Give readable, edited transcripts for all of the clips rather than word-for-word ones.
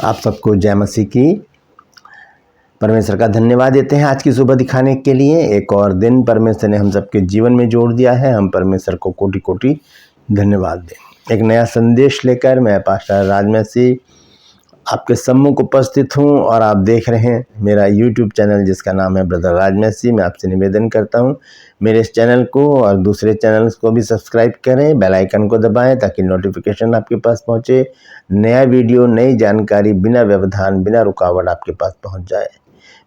आप सबको जय मसीह की। परमेश्वर का धन्यवाद देते हैं आज की सुबह दिखाने के लिए। एक और दिन परमेश्वर ने हम सबके जीवन में जोड़ दिया है। हम परमेश्वर को कोटि कोटि धन्यवाद दें। एक नया संदेश लेकर मैं पास्टर राज मसीह आपके सम्मुख उपस्थित हूं और आप देख रहे हैं मेरा यूट्यूब चैनल जिसका नाम है ब्रदर राज मसीह। मैं आपसे निवेदन करता हूं मेरे इस चैनल को और दूसरे चैनल्स को भी सब्सक्राइब करें, बेल आइकन को दबाएं ताकि नोटिफिकेशन आपके पास पहुंचे। नया वीडियो, नई जानकारी बिना व्यवधान, बिना रुकावट आपके पास पहुंच जाए।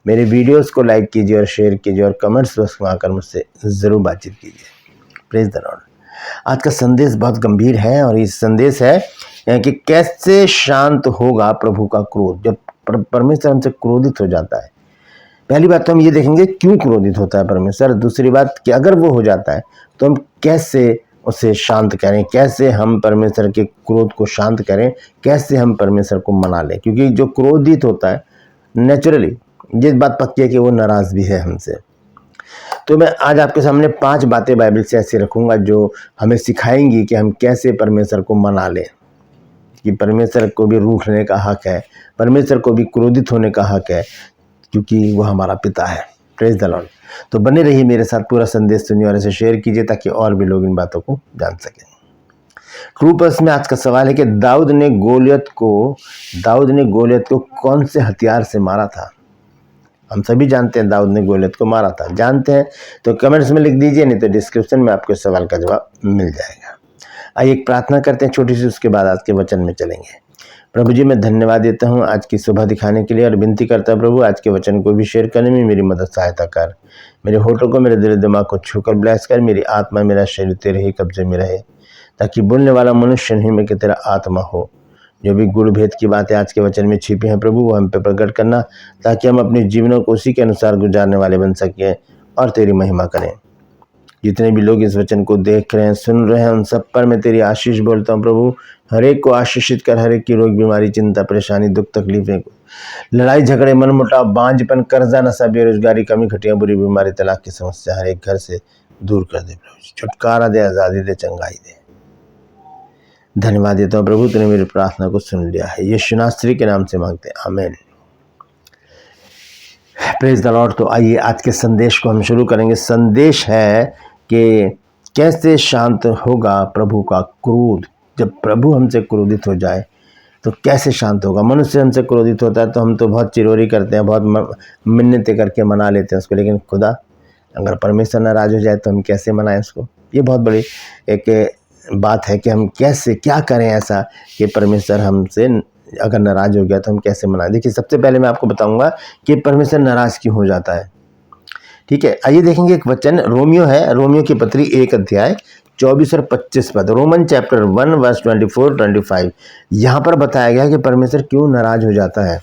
मेरे वीडियोस को लाइक कीजिए और शेयर कीजिए और कमेंट्स बॉक्स में आकर मुझसे ज़रूर बातचीत कीजिए। Praise the Lord. आज का संदेश बहुत गंभीर है और ये संदेश है कि कैसे शांत होगा प्रभु का क्रोध जब परमेश्वर हमसे क्रोधित हो जाता है। पहली बात तो हम ये देखेंगे क्यों क्रोधित होता है परमेश्वर। दूसरी बात कि अगर वो हो जाता है तो हम कैसे उसे शांत करें, कैसे हम परमेश्वर के क्रोध को शांत करें, कैसे हम परमेश्वर को मना लें। क्योंकि जो क्रोधित होता है नेचुरली ये बात पक्की है कि वो नाराज़ भी है हमसे। तो मैं आज आपके सामने 5 बातें बाइबल से ऐसी रखूंगा जो हमें सिखाएंगी कि हम कैसे परमेश्वर को मना लें। कि परमेश्वर को भी रूठने का हक है, परमेश्वर को भी क्रोधित होने का हक है, क्योंकि वो हमारा पिता है। Praise the Lord. तो बने रहिए मेरे साथ, पूरा संदेश सुनिए और इसे शेयर कीजिए ताकि और भी लोग इन बातों को जान सकें। ट्रू पर्स में आज का सवाल है कि दाऊद ने गोलियत को कौन से हथियार से मारा था। हम सभी जानते हैं दाऊद ने गोलियत को मारा था। जानते हैं तो कमेंट्स में लिख दीजिए, नहीं तो डिस्क्रिप्शन में आपके सवाल का जवाब मिल जाएगा। आइए एक प्रार्थना करते हैं छोटी सी, उसके बाद आज के वचन में चलेंगे। प्रभु जी, मैं धन्यवाद देता हूं आज की सुबह दिखाने के लिए और विनती करता हूं प्रभु आज के वचन को भी शेयर करने में मेरी मदद सहायता कर। मेरे होठों को, मेरे दिल दिमाग को छूकर ब्लेस कर। मेरी आत्मा, मेरा शरीर तेरे ही कब्जे में रहे ताकि बोलने वाला मनुष्य नहीं में कि तेरा आत्मा हो। जो भी गुड़ भेद की बातें आज के वचन में छिपी हैं प्रभु, वो हम पे प्रकट करना ताकि हम अपने जीवनों को उसी के अनुसार गुजारने वाले बन सकें और तेरी महिमा करें। जितने भी लोग इस वचन को देख रहे हैं, सुन रहे हैं, उन सब पर मैं तेरी आशीष बोलता हूँ प्रभु। हर एक को आशीषित कर, हर एक की रोग, बीमारी, चिंता, परेशानी, दुख, तकलीफें, लड़ाई झगड़े, मनमुटाव, बांझपन, कर्जा, नशा, बेरोजगारी, कमी, घटिया, बुरी बीमारी, तलाक की समस्या हर एक घर से दूर कर दे प्रभु। छुटकारा दे, आज़ादी दे, चंगाई दे। धन्यवाद देता हूँ प्रभु, तूने मेरी प्रार्थना को सुन लिया है। यीशु नासरी के नाम से मांगते हैं, आमीन। Praise the Lord. तो आइए आज के संदेश को हम शुरू करेंगे। संदेश है कि कैसे शांत होगा प्रभु का क्रोध। जब प्रभु हमसे क्रोधित हो जाए तो कैसे शांत होगा। मनुष्य हमसे क्रोधित होता है तो हम तो बहुत चिरोरी करते हैं, बहुत मिन्नतें करके मना लेते हैं उसको, लेकिन खुदा अगर परमेश्वर नाराज हो जाए तो हम कैसे मनाएं उसको। ये बहुत बड़ी एक बात है कि हम कैसे क्या करें ऐसा कि परमेश्वर हमसे अगर नाराज हो गया तो हम कैसे मनाएं। देखिए, सबसे पहले मैं आपको बताऊंगा कि परमेश्वर नाराज क्यों हो जाता है। ठीक है, आइए देखेंगे एक वचन रोमियो है, रोमियो की पत्री 1 अध्याय 24 और 25 पद। रोमन चैप्टर 1 वर्स 24-25 यहाँ पर बताया गया कि परमेश्वर क्यों नाराज हो जाता है।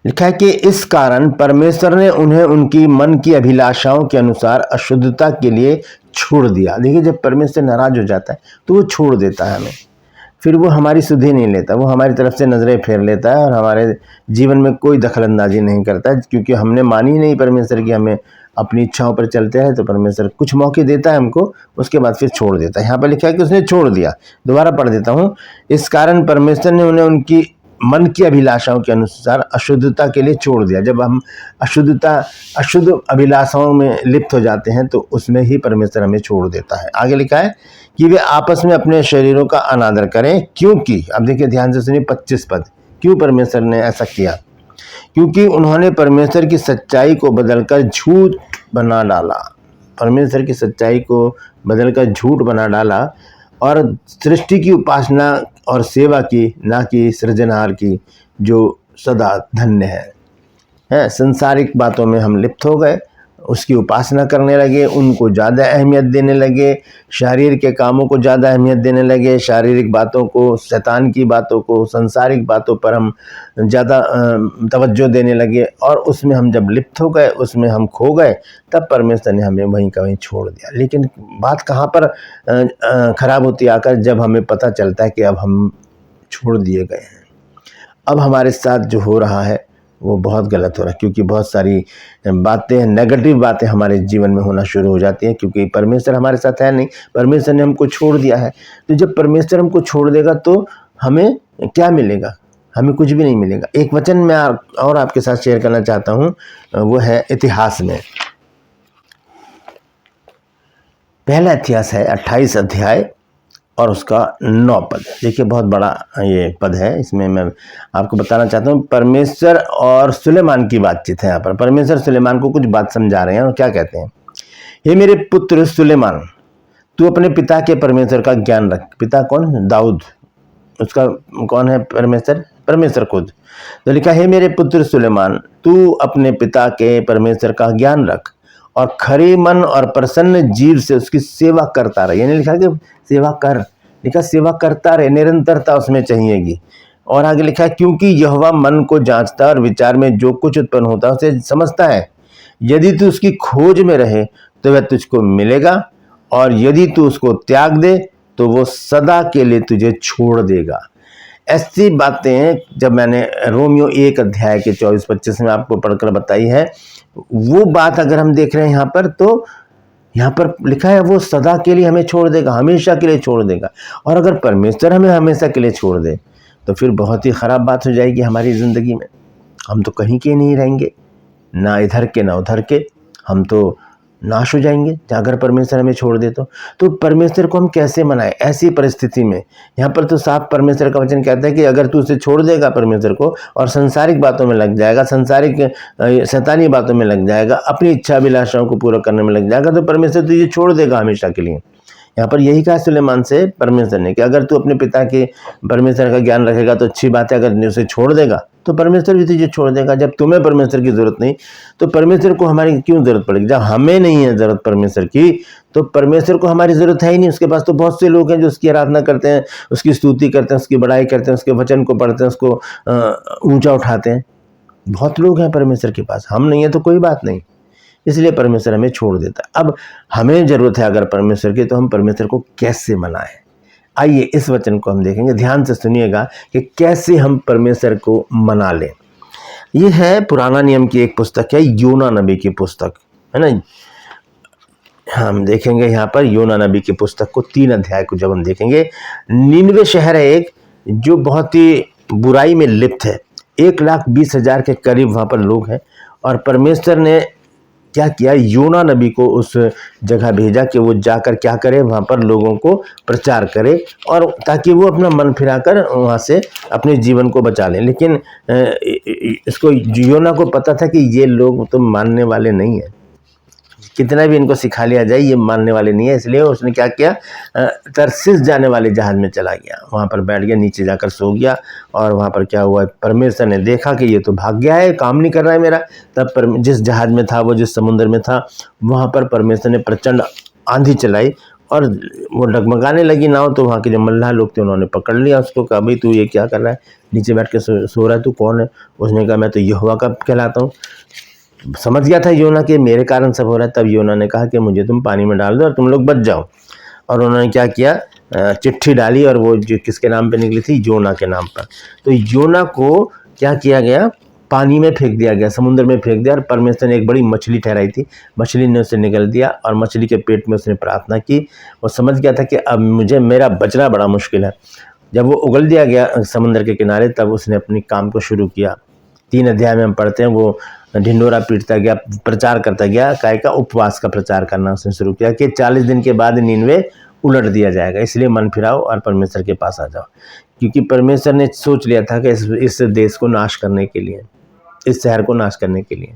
लिखा है कि इस कारण परमेश्वर ने उन्हें उनकी मन की अभिलाषाओं के अनुसार अशुद्धता के लिए छोड़ दिया। देखिए, जब परमेश्वर नाराज हो जाता है तो वो छोड़ देता है हमें, फिर वो हमारी सुधि नहीं लेता, वो हमारी तरफ से नज़रें फेर लेता है और हमारे जीवन में कोई दखलंदाजी नहीं करता है, क्योंकि हमने मानी नहीं परमेश्वर की, हमें अपनी इच्छाओं पर चलते हैं। तो परमेश्वर कुछ मौके देता है हमको, उसके बाद फिर छोड़ देता है। यहाँ पर लिखा है कि उसने छोड़ दिया। दोबारा पढ़ देता हूँ। इस कारण परमेश्वर ने उन्हें उनकी मन की अभिलाषाओं के अनुसार अशुद्धता के लिए छोड़ दिया। जब हम अशुद्ध अभिलाषाओं में लिप्त हो जाते हैं तो उसमें ही परमेश्वर हमें छोड़ देता है। आगे लिखा है कि वे आपस में अपने शरीरों का अनादर करें, क्योंकि, अब देखिए ध्यान से सुनिए 25 पद, क्यों परमेश्वर ने ऐसा किया। क्योंकि उन्होंने परमेश्वर की सच्चाई को बदलकर झूठ बना डाला। परमेश्वर की सच्चाई को बदलकर झूठ बना डाला और सृष्टि की उपासना और सेवा की, ना कि सृजनहार की जो सदा धन्य है। संसारिक बातों में हम लिप्त हो गए, उसकी उपासना करने लगे, उनको ज़्यादा अहमियत देने लगे, शरीर के कामों को ज़्यादा अहमियत देने लगे, शारीरिक बातों को, शैतान की बातों को, संसारिक बातों पर हम ज़्यादा तवज्जो देने लगे और उसमें हम जब लिप्त हो गए, उसमें हम खो गए, तब परमेश्वर ने हमें वहीं का वहीं छोड़ दिया। लेकिन बात कहाँ पर ख़राब होती आकर, जब हमें पता चलता है कि अब हम छोड़ दिए गए हैं, अब हमारे साथ जो हो रहा है वो बहुत गलत हो रहा है, क्योंकि बहुत सारी बातें, नेगेटिव बातें हमारे जीवन में होना शुरू हो जाती हैं, क्योंकि परमेश्वर हमारे साथ है नहीं, परमेश्वर ने हमको छोड़ दिया है। तो जब परमेश्वर हमको छोड़ देगा तो हमें क्या मिलेगा। हमें कुछ भी नहीं मिलेगा। एक वचन मैं और आपके साथ शेयर करना चाहता हूँ, वो है इतिहास में। पहला इतिहास है 28 अध्याय और उसका 9 पद। देखिए बहुत बड़ा ये पद है, इसमें मैं आपको बताना चाहता हूँ परमेश्वर और सुलेमान की बातचीत है। यहाँ पर परमेश्वर सुलेमान को कुछ बात समझा रहे हैं और क्या कहते हैं, हे मेरे पुत्र सुलेमान, तू अपने पिता के परमेश्वर का ज्ञान रख। पिता कौन? दाऊद। उसका कौन है? परमेश्वर, परमेश्वर खुद। तो लिखा, हे मेरे पुत्र सुलेमान, तू अपने पिता के परमेश्वर का ज्ञान रख और खरे मन और प्रसन्न जीव से उसकी सेवा करता रहे। यानी लिखा कि सेवा कर, लिखा सेवा करता रहे, निरंतरता उसमें चाहिएगी। और आगे लिखा है, क्योंकि यहोवा मन को जांचता और विचार में जो कुछ उत्पन्न होता है उसे समझता है। यदि तू उसकी खोज में रहे तो वह तुझको मिलेगा, और यदि तू उसको त्याग दे तो वो सदा के लिए तुझे छोड़ देगा। ऐसी बातें जब मैंने रोमियो 1 अध्याय के 24-25 में आपको पढ़कर बताई है, वो बात अगर हम देख रहे हैं यहाँ पर, तो यहाँ पर लिखा है वो सदा के लिए हमें छोड़ देगा, हमेशा के लिए छोड़ देगा। और अगर परमेश्वर हमें हमेशा के लिए छोड़ दे तो फिर बहुत ही ख़राब बात हो जाएगी हमारी ज़िंदगी में। हम तो कहीं के नहीं रहेंगे, ना इधर के ना उधर के, हम तो नाश हो जाएंगे अगर परमेश्वर हमें छोड़ दे तो परमेश्वर को हम कैसे मनाएं ऐसी परिस्थिति में। यहाँ पर तो साफ परमेश्वर का वचन कहता है कि अगर तू उसे छोड़ देगा परमेश्वर को और संसारिक बातों में लग जाएगा, संसारिक शैतानी बातों में लग जाएगा, अपनी इच्छा अभिलाषाओं को पूरा करने में लग जाएगा, तो परमेश्वर तुझे छोड़ देगा हमेशा के लिए। यहाँ पर यही कहा सुलेमान से परमेश्वर ने कि अगर तू अपने पिता के परमेश्वर का ज्ञान रखेगा तो अच्छी बात है, अगर उसे छोड़ देगा तो परमेश्वर भी तुझे छोड़ देगा। जब तुम्हें परमेश्वर की जरूरत नहीं तो परमेश्वर को हमारी क्यों जरूरत पड़ेगी? जब हमें नहीं है जरूरत परमेश्वर की तो परमेश्वर को हमारी जरूरत है ही नहीं। उसके पास तो बहुत से लोग हैं जो उसकी आराधना करते हैं, उसकी स्तुति करते हैं, उसकी बड़ाई करते हैं, उसके वचन को पढ़ते हैं, उसको ऊंचा उठाते हैं। बहुत लोग हैं परमेश्वर के पास, हम नहीं है तो कोई बात नहीं, इसलिए परमेश्वर हमें छोड़ देता है। अब हमें जरूरत है अगर परमेश्वर की, तो हम परमेश्वर को कैसे मनाएं? आइए इस वचन को हम देखेंगे, ध्यान से सुनिएगा कि कैसे हम परमेश्वर को मना लें। ये है पुराना नियम की एक पुस्तक है, योना नबी की पुस्तक है ना। हम देखेंगे यहाँ पर योना नबी की पुस्तक को 3 अध्याय को जब हम देखेंगे, निनवे शहर है एक जो बहुत ही बुराई में लिप्त है, 1,20,000 के करीब वहाँ पर लोग हैं। और परमेश्वर ने क्या किया, योना नबी को उस जगह भेजा कि वो जाकर क्या करे, वहाँ पर लोगों को प्रचार करे और ताकि वो अपना मन फिराकर वहाँ से अपने जीवन को बचा लें। लेकिन इसको योना को पता था कि ये लोग तो मानने वाले नहीं है, कितना भी इनको सिखा लिया जाए ये मानने वाले नहीं है। इसलिए उसने क्या किया, तरसीस जाने वाले जहाज में चला गया, वहाँ पर बैठ गया, नीचे जाकर सो गया। और वहाँ पर क्या हुआ, परमेश्वर ने देखा कि ये तो भाग गया है, काम नहीं कर रहा है मेरा। तब जिस जहाज में था वो, जिस समुद्र में था, वहाँ पर परमेश्वर ने प्रचंड आंधी चलाई और वो डगमगाने लगी नाव। तो वहाँ के जो मल्लाह लोग थे उन्होंने पकड़ लिया उसको, कहा भाई तू ये क्या कर रहा है, नीचे बैठ के सो रहा है, तू कौन है? उसने कहा मैं तो यहोवा का कहलाता हूँ। समझ गया था योना कि मेरे कारण सब हो रहा है। तब योना ने कहा कि मुझे तुम पानी में डाल दो और तुम लोग बच जाओ। और उन्होंने क्या किया, चिट्ठी डाली और वो जो किसके नाम पे निकली थी, योना के नाम पर। तो योना को क्या किया गया, पानी में फेंक दिया गया, समुद्र में फेंक दिया। और परमेश्वर ने एक बड़ी मछली ठहराई थी, मछली ने उसे निगल दिया और मछली के पेट में उसने प्रार्थना की। वो समझ गया था कि अब मुझे मेरा बचना बड़ा मुश्किल है। जब वो उगल दिया गया समुद्र के किनारे, तब उसने अपनी काम को शुरू किया। 3 अध्याय में हम पढ़ते हैं, वो ढिंडोरा पीटता गया, प्रचार करता गया, काय का उपवास का प्रचार करना उसने शुरू किया कि 40 दिन के बाद निनवे उलट दिया जाएगा, इसलिए मन फिराओ और परमेश्वर के पास आ जाओ। क्योंकि परमेश्वर ने सोच लिया था कि इस देश को नाश करने के लिए, इस शहर को नाश करने के लिए।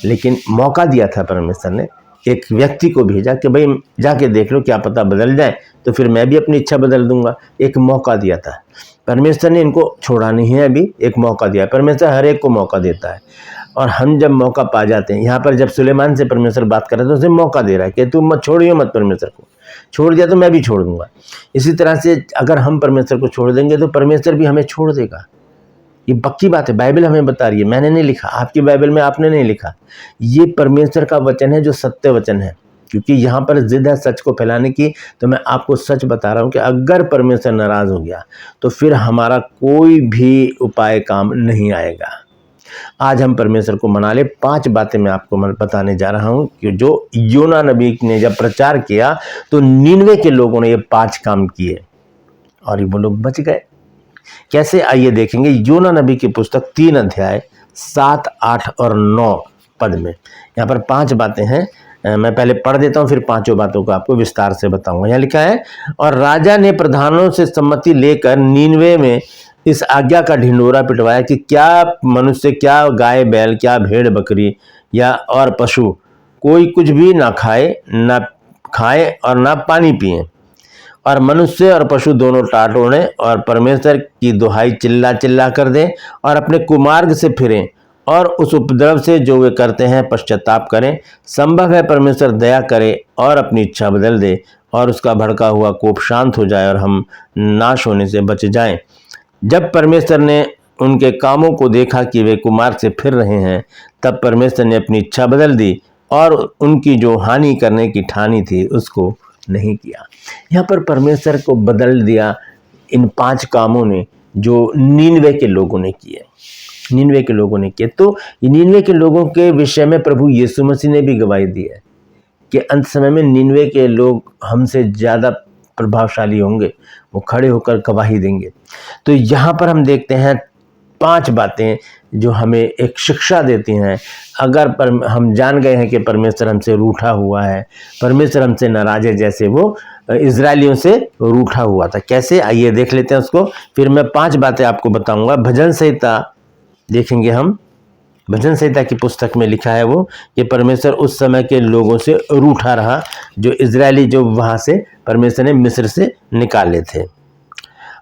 लेकिन मौका दिया था परमेश्वर ने, एक व्यक्ति को भेजा कि भाई जाके देख लो, क्या पता बदल जाए, तो फिर मैं भी अपनी इच्छा बदल दूंगा। एक मौका दिया था परमेश्वर ने, इनको छोड़ा नहीं है, अभी एक मौका दिया। परमेश्वर हर एक को मौका देता है और हम जब मौका पा जाते हैं, यहाँ पर जब सुलेमान से परमेश्वर बात कर रहे थे, उसे मौका दे रहा है कि तुम मत छोड़ियो मत परमेश्वर को, छोड़ दिया तो मैं भी छोड़ दूंगा। इसी तरह से अगर हम परमेश्वर को छोड़ देंगे तो परमेश्वर भी हमें छोड़ देगा। ये पक्की बात है, बाइबल हमें बता रही है, मैंने नहीं लिखा, आपकी बाइबल में आपने नहीं लिखा, ये परमेश्वर का वचन है जो सत्य वचन है। क्योंकि यहाँ पर जिद है सच को फैलाने की, तो मैं आपको सच बता रहा हूँ कि अगर परमेश्वर नाराज हो गया तो फिर हमारा कोई भी उपाय काम नहीं आएगा। आज हम परमेश्वर को मना ले। 5 बातें मैं आपको बताने जा रहा हूँ कि जो योना नबी ने जब प्रचार किया तो निनवे के लोगों ने ये 5 काम किए और वो लोग बच गए। कैसे, आइए देखेंगे। योना नबी की पुस्तक 3 अध्याय 7, 8 और 9 पद में यहाँ पर 5 बातें हैं। मैं पहले पढ़ देता हूँ, फिर 5 बातों को आपको विस्तार से बताऊंगा। यहाँ लिखा है, और राजा ने प्रधानों से सम्मति लेकर नीनवे में इस आज्ञा का ढिंढोरा पिटवाया कि क्या मनुष्य, क्या गाय बैल, क्या भेड़ बकरी या और पशु कोई कुछ भी ना खाए और ना पानी पिए, और मनुष्य और पशु दोनों टाट ओढ़े और परमेश्वर की दुहाई चिल्ला चिल्ला कर दें और अपने कुमार्ग से फिरें और उस उपद्रव से जो वे करते हैं पश्चाताप करें। संभव है परमेश्वर दया करे और अपनी इच्छा बदल दे और उसका भड़का हुआ कोप शांत हो जाए और हम नाश होने से बच जाएं। जब परमेश्वर ने उनके कामों को देखा कि वे कुमार्ग से फिर रहे हैं, तब परमेश्वर ने अपनी इच्छा बदल दी और उनकी जो हानि करने की ठानी थी उसको नहीं किया। यहाँ पर परमेश्वर को बदल दिया इन 5 कामों ने जो नीनवे के लोगों ने किए। नीनवे के लोगों ने किए, तो नीनवे के लोगों के विषय में प्रभु यीशु मसीह ने भी गवाही दी है कि अंत समय में नीनवे के लोग हमसे ज़्यादा प्रभावशाली होंगे, वो खड़े होकर गवाही देंगे। तो यहाँ पर हम देखते हैं 5 बातें जो हमें एक शिक्षा देती हैं। अगर हम जान गए हैं कि परमेश्वर हमसे रूठा हुआ है, परमेश्वर हमसे नाराज है, जैसे वो इजरायलियों से रूठा हुआ था। कैसे, आइए देख लेते हैं उसको, फिर मैं 5 बातें आपको बताऊंगा। भजन संहिता देखेंगे हम। भजन संहिता की पुस्तक में लिखा है वो कि परमेश्वर उस समय के लोगों से रूठा रहा, जो इजरायली जो वहाँ से परमेश्वर ने मिस्र से निकाले थे।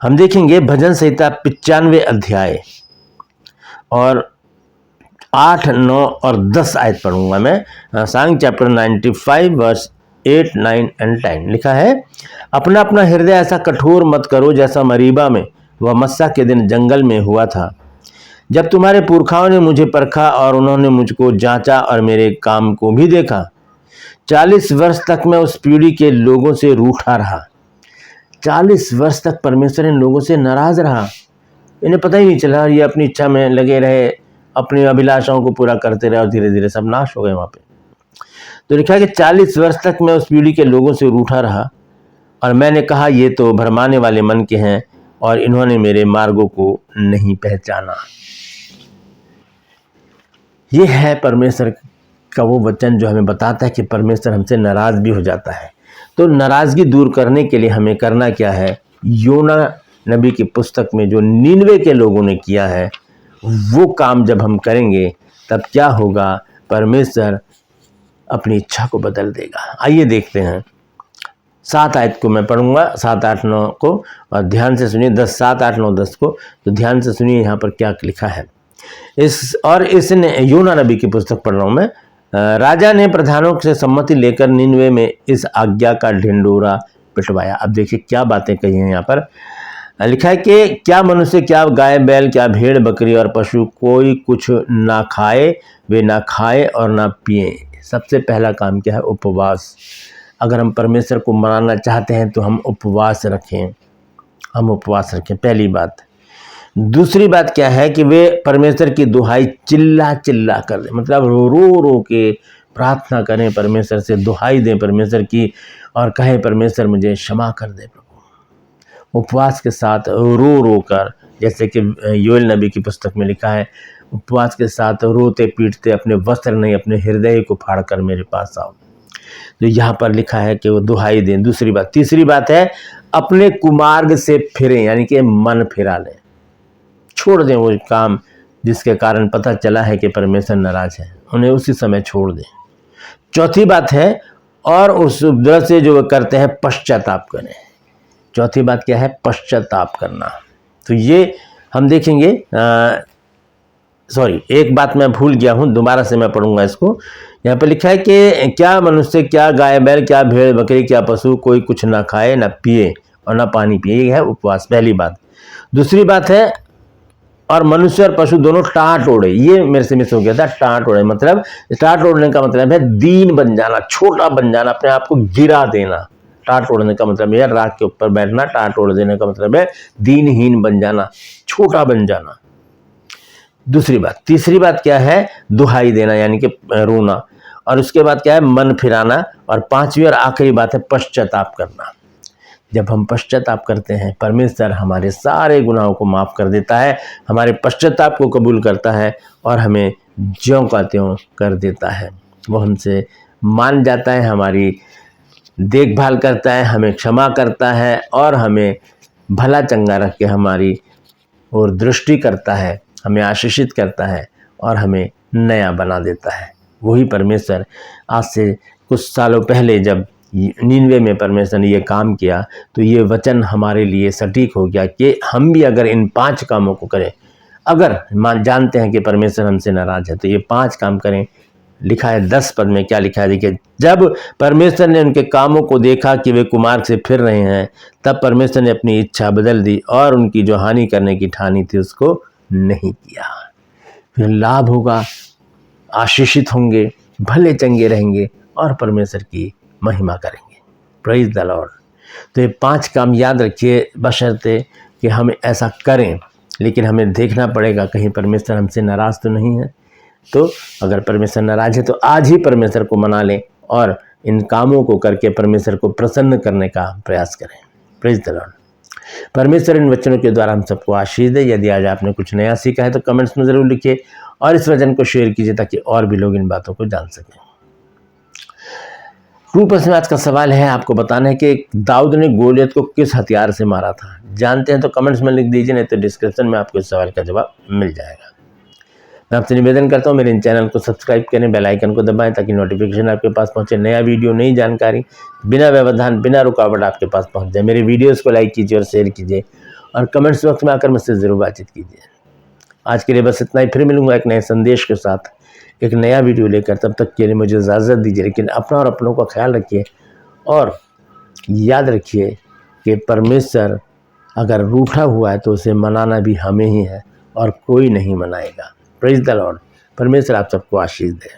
हम देखेंगे भजन संहिता 95 अध्याय और 8, 9 और 10 आयत पढ़ूंगा मैं। सांग चैप्टर 95 वर्स 8, 9 एंड 10 लिखा है, अपना अपना हृदय ऐसा कठोर मत करो जैसा मरीबा में वह मस्सा के दिन जंगल में हुआ था, जब तुम्हारे पुरखाओं ने मुझे परखा और उन्होंने मुझको जांचा और मेरे काम को भी देखा। 40 वर्ष तक मैं उस पीढ़ी के लोगों से रूठा रहा। 40 वर्ष तक परमेश्वर इन लोगों से नाराज रहा, इन्हें पता ही नहीं चला, ये अपनी इच्छा में लगे रहे, अपनी अभिलाषाओं को पूरा करते रहे और धीरे धीरे सब नाश हो गए वहाँ पे। तो लिखा है कि 40 वर्ष तक मैं उस पीढ़ी के लोगों से रूठा रहा और मैंने कहा ये तो भरमाने वाले मन के हैं और इन्होंने मेरे मार्गों को नहीं पहचाना। ये है परमेश्वर का वो वचन जो हमें बताता है कि परमेश्वर हमसे नाराज भी हो जाता है। तो नाराजगी दूर करने के लिए हमें करना क्या है? योना नबी की पुस्तक में जो नीनवे के लोगों ने किया है वो काम जब हम करेंगे तब क्या होगा? परमेश्वर अपनी इच्छा को बदल देगा। आइए देखते हैं 7 आयत को मैं पढ़ूंगा, 7, 8, 9 को, और ध्यान से सुनिए। 10, 7, 8, 9, 10 को तो ध्यान से सुनिए यहाँ पर क्या लिखा है। इसने योना नबी की पुस्तक पढ़ रहा हूँ मैं। राजा ने प्रधानों से सम्मति लेकर निनवे में इस आज्ञा का ढिंढोरा पिटवाया। अब देखिए क्या बातें कही हैं यहाँ पर। लिखा है कि क्या मनुष्य, क्या गाय बैल, क्या भेड़ बकरी और पशु कोई कुछ ना खाए, वे ना खाए और ना पिए। सबसे पहला काम क्या है? उपवास। अगर हम परमेश्वर को मनाना चाहते हैं तो हम उपवास रखें, हम उपवास रखें, पहली बात। दूसरी बात क्या है कि वे परमेश्वर की दुहाई चिल्ला चिल्ला कर दें, मतलब रो रो के प्रार्थना करें, परमेश्वर से दुहाई दें परमेश्वर की और कहें परमेश्वर मुझे क्षमा कर दे प्रभु। उपवास के साथ रो रो कर, जैसे कि योएल नबी की पुस्तक में लिखा है, उपवास के साथ रोते पीटते अपने वस्त्र नहीं अपने हृदय को फाड़ कर मेरे पास आओ। तो यहाँ पर लिखा है कि वो दुहाई दें। दूसरी बात। तीसरी बात है अपने कुमार्ग से फिरें, यानी कि मन फिरा लें, छोड़ दें वो काम जिसके कारण पता चला है कि परमेश्वर नाराज है, उन्हें उसी समय छोड़ दें। चौथी बात है और उस उपद्रव से जो करते हैं पश्चाताप करें। चौथी बात क्या है? पश्चाताप करना। तो ये हम देखेंगे। सॉरी, एक बात मैं भूल गया हूँ, दोबारा से मैं पढ़ूंगा इसको। यहाँ पर लिखा है कि क्या मनुष्य, क्या गाय बैल, क्या भेड़ बकरी, क्या पशु कोई कुछ ना खाए, ना पिए और ना पानी पिए। ये है उपवास, पहली बात। दूसरी बात है और मनुष्य और पशु दोनों टाट ओढ़े। ये मेरे से मिस हो गया था। टाट ओढ़े मतलब, टाट ओढ़ने का मतलब है दीन बन जाना, छोटा बन जाना, अपने आप को गिरा देना। टाट ओढ़ने का मतलब है राख के ऊपर बैठना। टाट ओढ़ देने का मतलब है दीनहीन बन जाना, छोटा बन जाना। दूसरी बात। तीसरी बात क्या है? दुहाई देना, यानी कि रोना। और उसके बाद क्या है? मन फिराना। और पांचवी और आखिरी बात है पश्चाताप करना। जब हम पश्चाताप करते हैं, परमेश्वर हमारे सारे गुनाहों को माफ़ कर देता है, हमारे पश्चाताप को कबूल करता है और हमें ज्यों का त्यों कर देता है। वो हमसे मान जाता है, हमारी देखभाल करता है, हमें क्षमा करता है और हमें भला चंगा रख के हमारी ओर दृष्टि करता है, हमें आशीषित करता है और हमें नया बना देता है। वही परमेश्वर आज से कुछ सालों पहले जब 99 में परमेश्वर ने ये काम किया तो ये वचन हमारे लिए सटीक हो गया कि हम भी अगर इन 5 कामों को करें, अगर जानते हैं कि परमेश्वर हमसे नाराज है तो ये 5 काम करें। लिखा है 10 पद में, क्या लिखा है देखिए, जब परमेश्वर ने उनके कामों को देखा कि वे कुमार्ग से फिर रहे हैं, तब परमेश्वर ने अपनी इच्छा बदल दी और उनकी जो हानि करने की ठानी थी उसको नहीं किया। फिर लाभ होगा, आशीषित होंगे, भले चंगे रहेंगे और परमेश्वर की महिमा करेंगे। Praise the Lord. तो ये 5 काम याद रखिए, बशर्ते कि हम ऐसा करें, लेकिन हमें देखना पड़ेगा कहीं परमेश्वर हमसे नाराज तो नहीं है। तो अगर परमेश्वर नाराज है तो आज ही परमेश्वर को मना लें और इन कामों को करके परमेश्वर को प्रसन्न करने का प्रयास करें। Praise the Lord. परमेश्वर इन वचनों के द्वारा हम सबको आशीष दे। यदि आज आपने कुछ नया सीखा है तो कमेंट्स में ज़रूर लिखिए और इस वचन को शेयर कीजिए ताकि और भी लोग इन बातों को जान सकें। ट्रू पर्सन में आज का सवाल है, आपको बताना है कि दाऊद ने गोलियत को किस हथियार से मारा था। जानते हैं तो कमेंट्स में लिख दीजिए, नहीं तो डिस्क्रिप्शन में आपको इस सवाल का जवाब मिल जाएगा। मैं आपसे निवेदन करता हूँ मेरे इन चैनल को सब्सक्राइब करें, बेल आइकन को दबाएं ताकि नोटिफिकेशन आपके पास पहुंचे। नया वीडियो, नई जानकारी बिना व्यवधान, बिना रुकावट आपके पास पहुंच जाए। मेरे वीडियोस को लाइक कीजिए और शेयर कीजिए और कमेंट्स बॉक्स में आकर मुझसे ज़रूर बातचीत कीजिए। आज के लिए बस इतना ही। फिर मिलूंगा एक नए संदेश के साथ, एक नया वीडियो लेकर। तब तक के लिए मुझे इजाज़त दीजिए, लेकिन अपना और अपनों का ख्याल रखिए और याद रखिए कि परमेश्वर अगर रूठा हुआ है तो उसे मनाना भी हमें ही है और कोई नहीं मनाएगा। Praise the Lord. परमेश्वर आप सबको आशीष दे।